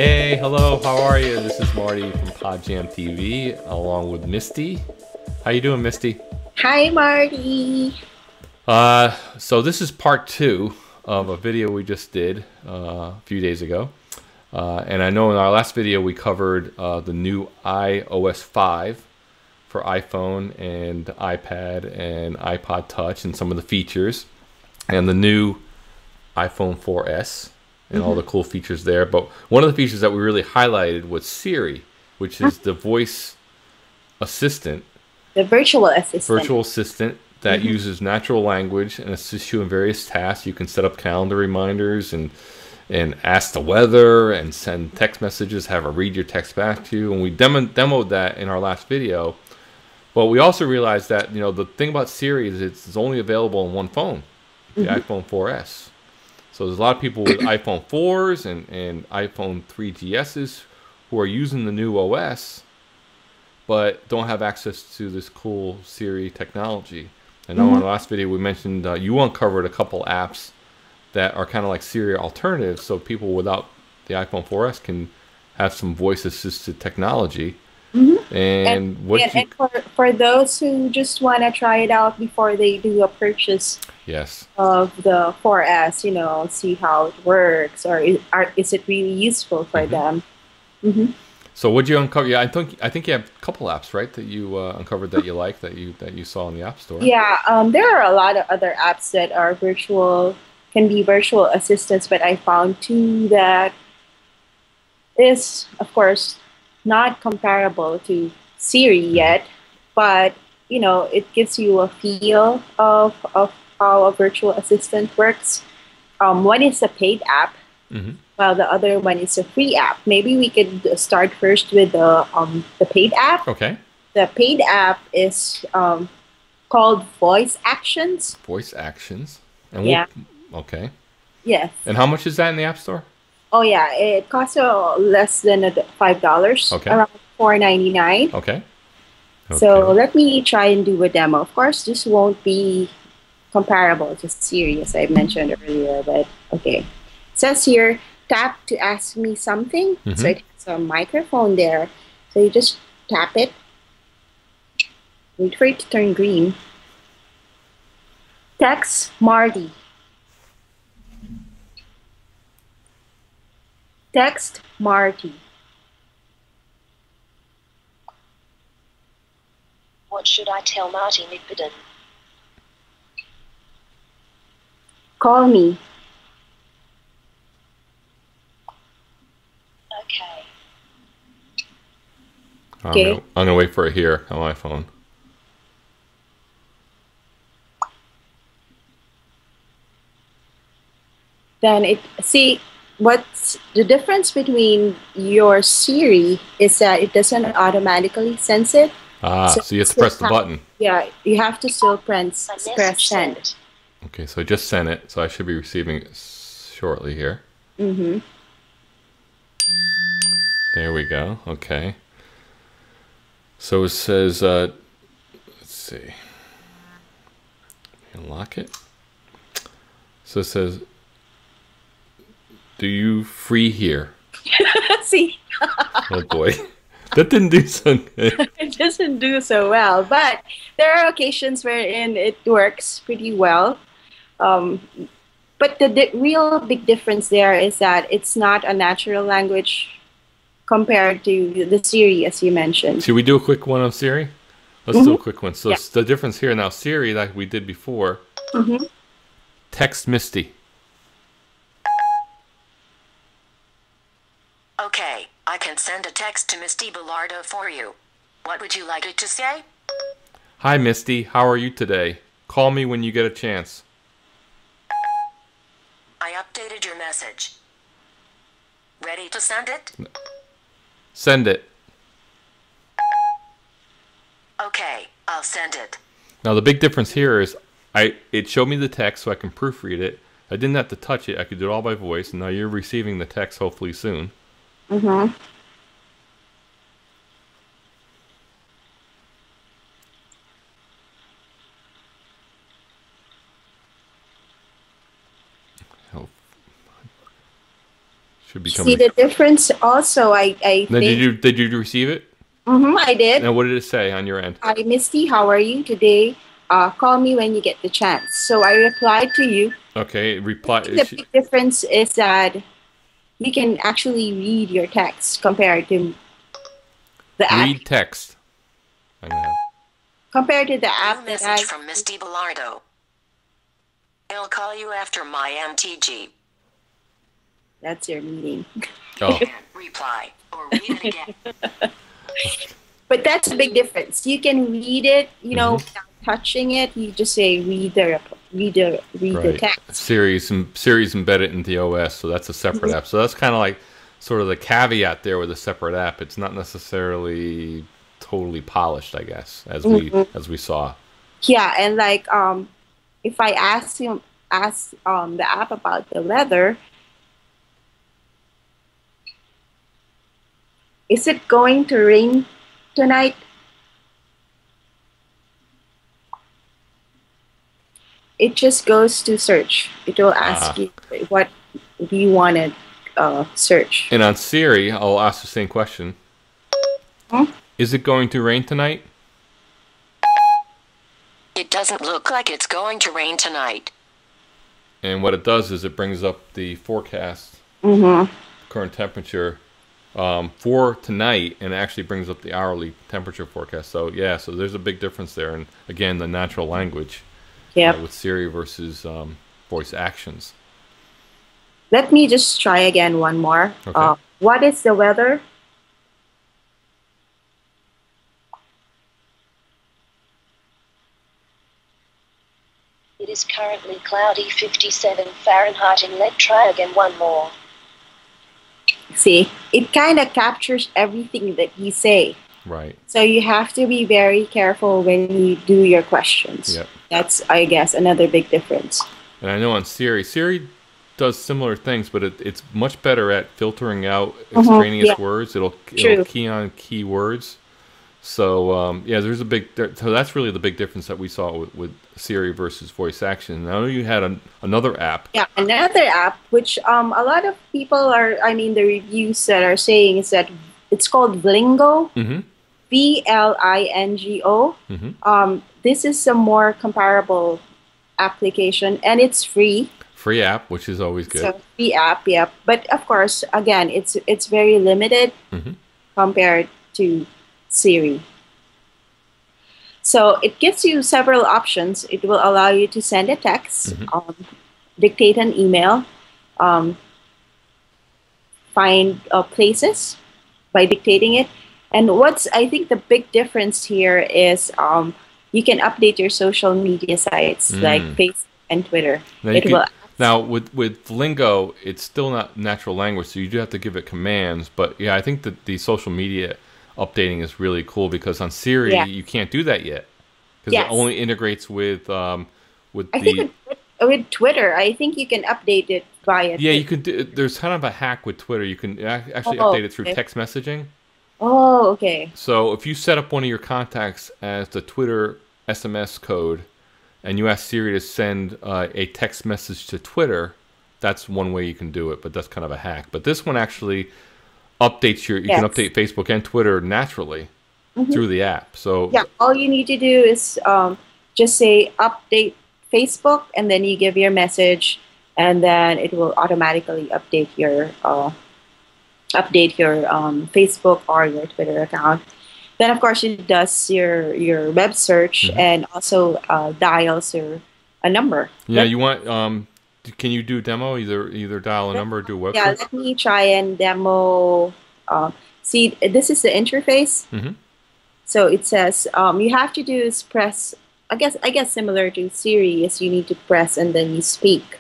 Hey, hello, how are you? This is Marty from PodJam TV, along with Misty. How you doing, Misty? Hi, Marty. So this is part two of a video we just did a few days ago. And I know in our last video we covered the new iOS 5 for iPhone and iPad and iPod Touch and some of the features, and the new iPhone 4S and all the cool features there. But one of the features that we really highlighted was Siri, which is the voice assistant, The virtual assistant. virtual assistant that uses natural language and assists you in various tasks. You can set up calendar reminders and ask the weather and send text messages, have her read your text back to you. And we demoed that in our last video. But we also realized that, the thing about Siri is it's only available on one phone, the iPhone 4S. So there's a lot of people with iPhone 4s and iPhone 3GSs who are using the new OS, but don't have access to this cool Siri technology. I know in the last video we mentioned you uncovered a couple apps that are kind of like Siri alternatives, so people without the iPhone 4S can have some voice-assisted technology. And for those who just want to try it out before they do a purchase yes, of the 4S, see how it works, or is it really useful for them? so what'd you uncover? Yeah, I think you have a couple apps, right, that you uncovered that you like, that you saw in the App Store. Yeah, there are a lot of other apps that are can be virtual assistants, but I found two that is, of course, not comparable to Siri yet, but it gives you a feel of how a virtual assistant works. One is a paid app, while the other one is a free app. Maybe we could start first with the paid app. Okay. The paid app is called Voice Actions. Voice Actions. And Yeah. Okay. Yes. And how much is that in the App Store? Oh yeah, it costs less than $5. Okay. Around $4.99. Okay. So let me try and do a demo. Of course, this won't be comparable to Siri, as I mentioned earlier, but okay. It says here, tap to ask me something. So it has a microphone there. So you just tap it. Wait for it to turn green. Text Marty. Text Marty. What should I tell Marty Midbiden? Call me. Okay. Okay. I'm gonna wait for it here on my phone. Then what's the difference between your Siri is that it doesn't automatically sense it. So you have to press the button. Yeah, you have to still press send. Okay, so I just sent it, so I should be receiving it shortly here. There we go. Okay. So it says, let's see. Unlock it. So it says, do you free here? See, Oh boy. That didn't do so good. it doesn't do so well, but there are occasions wherein it works pretty well. But the real big difference there is that it's not a natural language compared to the Siri, as you mentioned. Should we do a quick one on Siri? Let's do a quick one. So the difference here now, Siri, like we did before, text Misty. Okay, I can send a text to Misty Bellardo for you. What would you like it to say? Hi Misty, how are you today? Call me when you get a chance. I updated your message. Ready to send it? Send it. Okay, I'll send it. Now the big difference here is it showed me the text so I can proofread it. I didn't have to touch it. I could do it all by voice. And now you're receiving the text hopefully soon. Should be See coming. the difference also, I Now, think. did you receive it? I did. Now, what did it say on your end? Hi, Misty, how are you today? Call me when you get the chance. So I replied to you. Okay, I reply. think the big difference is that you can actually read your text the app Read text. I'm gonna have. compared to the New app that message from Misty Bellardo. I'll call you after my MTG. that's your meeting. Oh, Can't reply or read it again. But that's a big difference. You can read it, Mhm. without touching it. You just say read the right. text. Siri's embedded into the OS, so that's a separate app. So that's kind of like sort of the caveat there with a separate app. It's not necessarily totally polished, I guess, as we saw. Yeah, and like if I ask the app about the weather, is it going to rain tonight? It just goes to search. It will ask Ah. you what do you want to search. And on Siri, I'll ask the same question. Hmm? Is it going to rain tonight? It doesn't look like it's going to rain tonight. And what it does is it brings up the forecast, current temperature for tonight, and actually brings up the hourly temperature forecast. So yeah, so there's a big difference there. And again, the natural language Yep. with Siri versus voice actions. Let me just try again one more. Okay. What is the weather? It is currently cloudy 57 Fahrenheit and let try again one more. See, it kind of captures everything that you say. Right. So you have to be very careful when you do your questions. Yep. That's, I guess, another big difference. And I know on Siri does similar things, but it's much better at filtering out extraneous yeah. words. It'll True. key on key words. So yeah, there's a big. So that's really the big difference that we saw with Siri versus voice action. I know you had another app. Yeah, another app which a lot of people are. I mean, the reviews that are saying is that it's called Vlingo. Mm-hmm. Vlingo. This is a more comparable application, and it's free. Free app, which is always good. So free app, yeah. But of course, again, it's very limited compared to Siri. So it gives you several options. It will allow you to send a text, dictate an email, find places by dictating it. And what's I think the big difference here is you can update your social media sites like Facebook and Twitter. Now with Vlingo, it's still not natural language, so you do have to give it commands. But yeah, I think that the social media updating is really cool because on Siri you can't do that yet because it only integrates with with Twitter. I think you can update it via. Yeah, you can do. There's kind of a hack with Twitter. You can actually update it through text messaging. Oh, okay. So if you set up one of your contacts as the Twitter SMS code, and you ask Siri to send a text message to Twitter, that's one way you can do it. But that's kind of a hack. But this one actually updates you can update Facebook and Twitter naturally through the app. So yeah, all you need to do is just say update Facebook, and then you give your message, and then it will automatically update your Facebook or your Twitter account. Then of course it does your web search and also dials a number. Yeah, you want can you do a demo? Either dial a number or do a web search? Yeah, let me try and demo. See, this is the interface. So it says you have to do is press. I guess similar to Siri is you need to press and then you speak.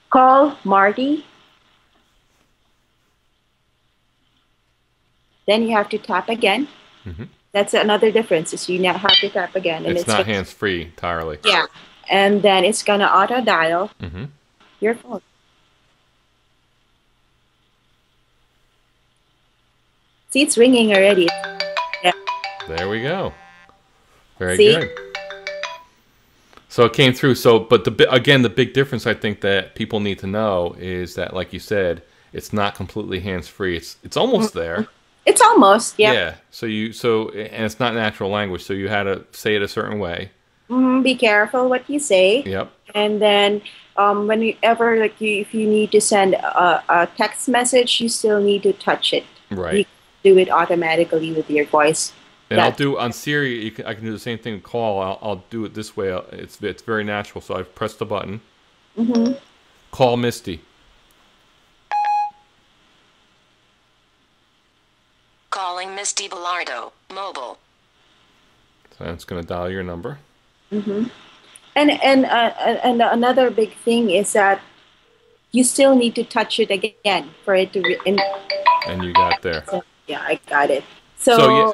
Call Marty. Then you have to tap again. That's another difference is you now have to tap again. And it's not hands-free entirely. Yeah. And then it's going to auto-dial your phone. See, it's ringing already. Yeah. There we go. Very See? good. So it came through. So, but again, the big difference I think that people need to know is that, like you said, it's not completely hands-free. It's almost there. It's almost, yeah. Yeah. And it's not natural language, so you had to say it a certain way. Be careful what you say. Yep. And then whenever if you need to send a text message, you still need to touch it. Right. You do it automatically with your voice. And I'll do on Siri. I can do the same thing with call. I'll do it this way. It's very natural. So I've pressed the button. Mm-hmm. Call Misty. Calling Misty Bilardo, mobile. So it's going to dial your number. Mm-hmm. And another big thing is that you still need to touch it again for it to. And you got there. So, yeah, I got it. So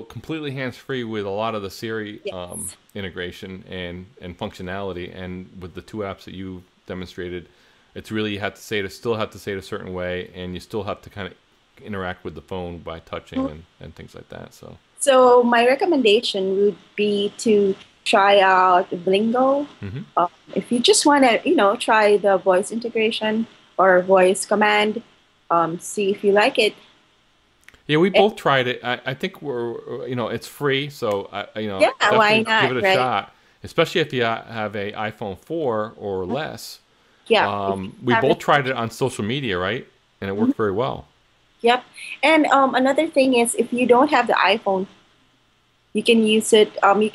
completely hands-free with a lot of the Siri yes. Integration and functionality, and with the two apps that you demonstrated, it's really you still have to say it a certain way, and you still have to kind of interact with the phone by touching and things like that. So my recommendation would be to try out Vlingo. Mm-hmm. If you just want to, try the voice integration or voice command, see if you like it. Yeah, we both tried it. I think it's free, so definitely why not? Give it a shot, especially if you have a iPhone 4 or less. Yeah, we both tried it on social media, right? And it worked very well. Yep. And another thing is, if you don't have the iPhone, you can use it. You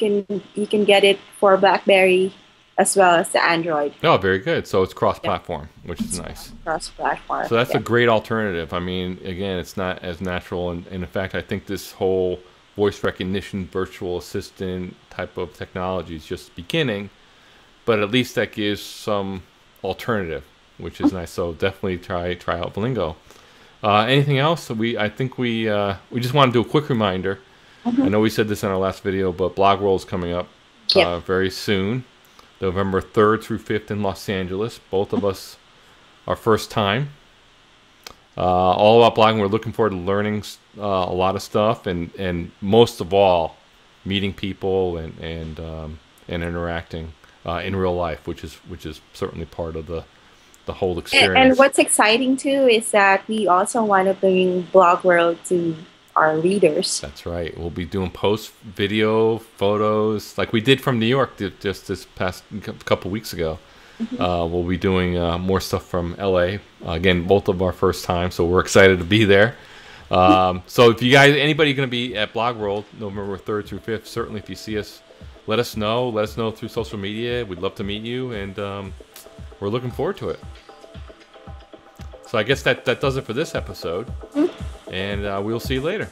can get it for BlackBerry as well as the Android. Oh, very good. So it's cross-platform, which is nice. Cross-platform. So that's a great alternative. I mean, again, it's not as natural, and in fact, I think this whole voice recognition, virtual assistant type of technology is just beginning. But at least that gives some alternative, which is nice. So definitely try out Blingo. Anything else? I think we just want to do a quick reminder. Mm-hmm. I know we said this in our last video, but Blog World is coming up very soon, November 3rd through 5th in Los Angeles. Both of us are first time. All about blogging. We're looking forward to learning a lot of stuff, and most of all, meeting people and interacting in real life, which is certainly part of the whole experience. And what's exciting too is that we also want to bring Blog World to our readers. That's right. We'll be doing post video, photos, like we did from New York just this past couple weeks ago. Mm-hmm. We'll be doing more stuff from LA. Again, both of our first time, so we're excited to be there. So if anybody going to be at Blog World November 3rd through 5th, certainly if you see us, let us know. Let us know through social media. We'd love to meet you, and we're looking forward to it. So I guess that does it for this episode. Mm-hmm. And we'll see you later.